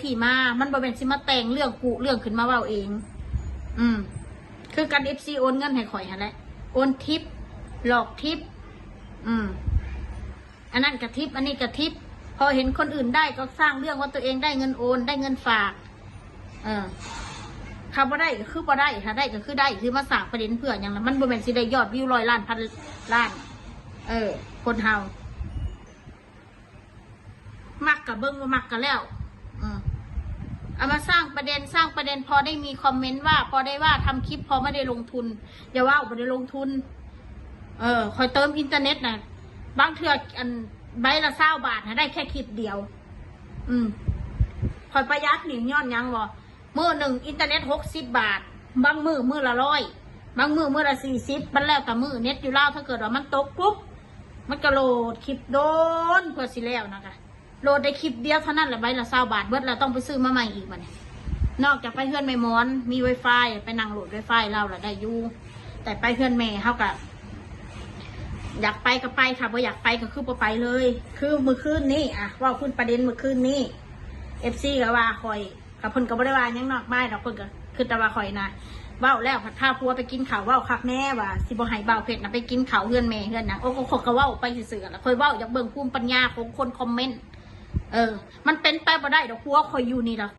ที่มามันบ่เป็นสิมาแต่งเรื่องกุเรื่องขึ้นมาเว้าเองคือการ FC โอนเงินให้ข่อยหั่นแหละโอนทิปหลอกทิปอันนั้นกระทิปอันนี้กระทิปพอเห็นคนอื่นได้ก็สร้างเรื่องว่าตัวเองได้เงินโอนได้เงินฝากถ้าบ่ได้ก็คือบ่ได้ถ้าได้ก็คือได้คือมาสร้างประเด็นเพื่ออย่างนั้นมันบ่แม่นสิได้ยอดวิว100 ล้านพันล้านคนเฮามักกับเบิ้งว่ามักกันแล้วเอามาสร้างประเด็นพอได้มีคอมเมนต์ว่าพอได้ว่าทำคลิปพอไม่ได้ลงทุนอย่าว่าไม่ได้ลงทุนคอยเติมอินเทอร์เน็ตนะบางเทื่ออันใบละ20 บาทนะได้แค่คลิปเดียวคอยประหยัดหนิย้อนยังบ่มื้อหนึ่งอินเทอร์เน็ต60 บาทบางมื้อละ100บางมื้อละ40มันแล้วแต่มื้อเน็ตอยู่เล่าถ้าเกิดว่ามันตกปุ๊บมันก็โหลดคลิปโดนเพื่อสิแล้วนะคะโหลดได้คลิปเดียวเท่านั้นแหละใบละ20 บาทเบิดเราต้องไปซื้อมาใหม่อีกมันนอกจากไปเพื่อนแม่มอนมี Wi-Fi ไปนั่งโหลด Wi-Fi เราแหละได้อยู่แต่ไปเพื่อนแม่เขากับอยากไปก็ไปค่ะพออยากไปก็คือไปเลย คือมือคืนนี้ว่าคุณประเด็นมือคืนนี้ FC ก็ว่าคอยกับคนก็บ่ได้ว่ายังนอกบ้านดอกคนก็คือแต่ว่าคอยนะเว้าแล้วผัดข้าวพัวไปกินข้าวเว้าคักแน่ว่าสิบ่ให้เบาเผ็ดนะไปกินข้าวเฮือนแม่เฮือนนะโอ้ก็เว้าไปซื่อๆแล้วคอยเว้าอยากเบิ่งภูมิปัญญาของคนคอมเมนต์มันเป็นไปบ่ได้ดอกพัวคอยอยู่นี่ล่ะ